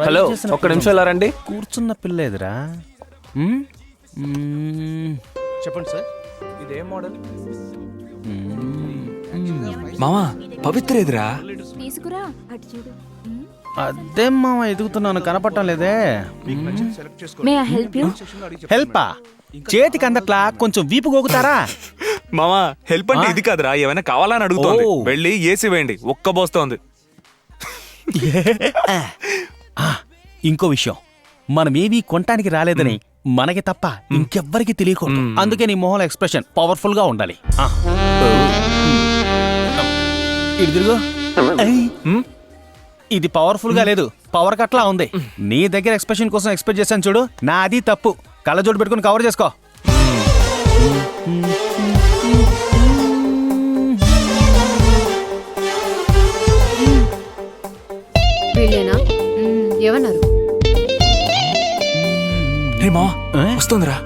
Hello, ఒక్క నిమిషం ఇలా రండి. కూర్చున్న పిల్లేదురా. చెప్పండి సార్, ఇదే మోడల్. మామా పవిత్ర ఎదురా తీసుకురా అటు చూడు. అదేం మామ ఎదుగుతున్నాను, కనపడటం లేదే. May I help you? హెల్పా? చేతికి అందట్లా, కొంచెం వీపు గోగుతారా? మామా హెల్ప్ అంటే ఇది కాదురా, ఏమైనా కావాలని అడుగుతోంది. ఓ. వెళ్ళి ఏసీ వేయండి, ఒక్క బోస్తోంది. ఇంకో విషయం, మనమేమీ కొనటానికి రాలేదని మనకి తప్ప ఇంకెవ్వరికి తెలియకూడదు. అందుకే నీ మొహం ఎక్స్ప్రెషన్ పవర్ఫుల్ గా ఉండాలి. ఇటు తిరుగు. ఇది పవర్ఫుల్ గా లేదు, పవర్ కట్లా ఉంది. నీ దగ్గర ఎక్స్ప్రెషన్ కోసం ఎక్స్పెక్ట్ చేశాను చూడు, నాది తప్పు. కళ్ళజోడు పెట్టుకుని కవర్ చేసుకో. వీళ్ళేనా? ఏమన్నారు? రే మావా వస్తుందిరా.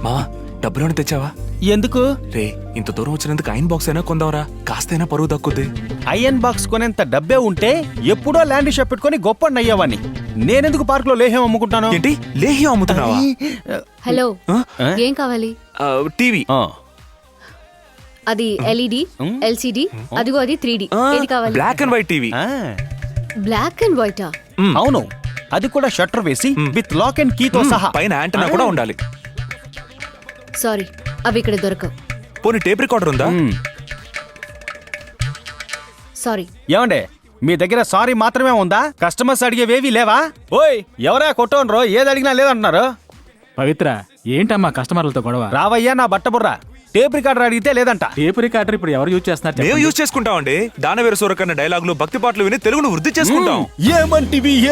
మావా డబ్బులోనే తెచ్చావా? ఎందుకు? రే ఇంత దూరం వచ్చినందుకు ఐరన్ బాక్స్ అయినా కొందాంరా, కాస్తైనా పరువు దక్కుద్ది. ఐరన్ బాక్స్ కొనేంత డబ్బే ఉంటే ఎప్పుడో ల్యాండ్ షాప్ పెట్టుకుని గొప్ప అయ్యేవాడిని. నేనెందుకు పార్క్ లో లేహ్యం అమ్ముకుంటాను? ఏంటి లేహ్యం అమ్ముతున్నావా? హలో, ఏం కావాలి? టీవీ. అది ఎల్ఈడి, ఎల్సిడి, అదిగో అది 3D. ఏది కావాలి? Black and white TV. Black and వైటా? అవును, అది కూడా షట్టర్ వేసి విత్ లాక్ అండ్ కీ తో సహా. పైన యాంటెన్నా కూడా ఉండాలి. సారీ, అవి ఇక్కడ దొరకవు. పోనీ టేప్ రికార్డర్ ఉందా? సారీ. ఏమండే, మీ దగ్గర సారీ మాత్రమే ఉందా? కస్టమర్స్ అడిగేవేవి లేవా? ఓయ్, ఎవరా కొట్టోనరో, ఏది అడిగినా లేదంటున్నారు. పవిత్ర, ఏంటమ్మా కస్టమర్లతో గొడవ? రావయ్యా నా బట్టబుర్ర. టేప్ రికార్డర్ అడిగితే లేదంట. టేప్ రికార్డర్ ఇప్పుడు ఎవరు యూజ్ చేస్తున్నారు? మేము యూజ్ చేసుకుంటామండి. దానవీర సూరకన్న డైలాగులు, భక్తి పాటలు విని తెలుగును వృద్ధి చేసుకుంటాం.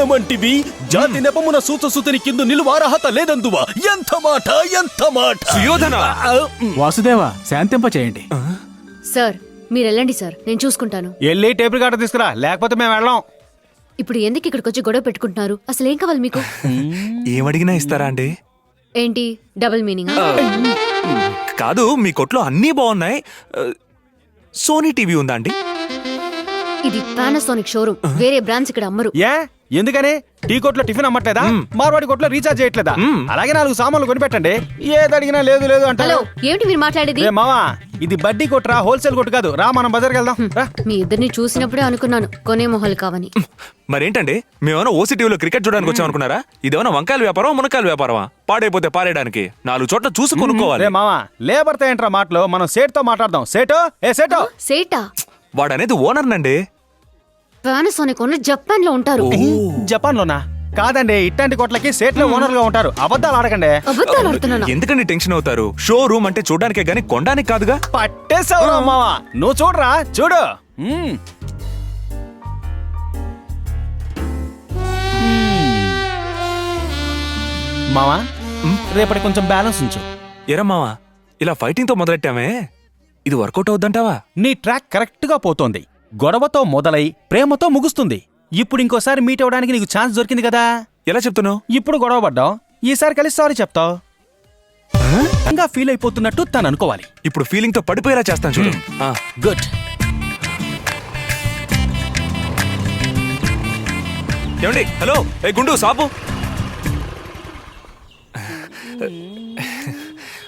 ఏమంటివి జాతి నెపమున సూతసుతని కింద నిలువారహత లేదందువా? ఎంత మాట, ఎంత మాట! సుయోధన! వాసుదేవ, శాంతింప చేయండి. సార్ మీరు వెళ్ళండి సార్, నేను చూసుకుంటాను. వెళ్ళి టేప్ రికార్డర్ తీసుకురా, లేకపోతే మేము వెళ్ళాం. ఇప్పుడు ఎందుకు ఇక్కడికి వచ్చి గొడవ పెట్టుకుంటున్నారు? అసలు ఏం కావాలి మీకు? ఏమడిగినా ఇస్తారా అండి? ఏంటి డబుల్ మీనింగ్? కాదు, మీ కొట్లో అన్నీ బాగున్నాయి. సోనీ టీవీ ఉందా అండి? ఇది పానాసోనిక్ షోరూమ్, వేరే బ్రాండ్స్ ఇక్కడ అమ్మరు. ఏ ఎందుకని? టీ కొట్లో టిఫిన్ అమ్మట్లేదా? మార్వాడి కొట్లో రీఛార్జ్ చేయట్లేదా? అలాగే 4 సామాన్లు కొనిపెట్టండి. ఏది అడిగినా లేదు లేదు అంటే. హలో, ఏమిటి మీరు మాట్లాడేది? మావా, ఇది బడ్డీ కొట్టురా, హోల్సేల్ కొట్టు కాదు. రా, మనం బజార్కి వెళ్దాం. రా. మీ ఇద్దరిని చూసినప్పుడే అనుకున్నాను కొనే మొహలు కావని. మరేంటండి, మేమేమైనా ఓసీ టీవీలో క్రికెట్ చూడడానికి వచ్చామనుకున్నారా? ఇదేమైనా వంకాయల వ్యాపారం, మునకాయల వ్యాపారమా? పాడైపోతే పారేయడానికి 4 చోట్ల చూసి కొనుక్కోవాలి. మావా, లేబర్ తో ఏంట్రా మాటలు? మనం సేట్ తో మాట్లాడదాం. సేటో, ఏ సేటో? సేటా? వాడనేది ఓనర్ నండి. పానాసోనిక్ ఓనర్ జపాన్ లో ఉంటారు. జపాన్ లోనా? కాదండి, ఇట్లాంటి కొట్లకి సేట్లో ఓనర్ గా ఉంటారు. అబద్ధాలు ఆడకండి. అబద్ధాలు ఆడుతున్నానా? ఎందుకండి టెన్షన్ అవుతారు? షోరూమ్ అంటే చూడడానికే గానీ కొనడానికి కాదుగా. పట్టేసావురా మావా, నువ్వు చూడరా, చూడు. మావా, రేపటి కొంచెం బ్యాలెన్స్ ఉంచు. ఎరా మావా, ఇలా ఫైటింగ్ తో మొదలెట్టామే, ఇది వర్కౌట్ అవుద్దంటావా? నీ ట్రాక్ కరెక్ట్ గా పోతోంది. గొడవతో మొదలై ప్రేమతో ముగుస్తుంది. ఇప్పుడు ఇంకోసారి మీట్ అవడానికి నీకు ఛాన్స్ దొరికింది కదా. ఎలా చెప్తున్నావు? ఇప్పుడు గొడవ పడ్డావు, ఈసారి కలిసి సారీ చెప్తావు. ఇంకా ఫీల్ అయిపోతున్నట్టు తను అనుకోవాలి. ఇప్పుడు ఫీలింగ్ తో పడిపోయేలా చేస్తాను చూడు. గుడ్. ఏమండి? హలో, ఏ గుండు సాపు.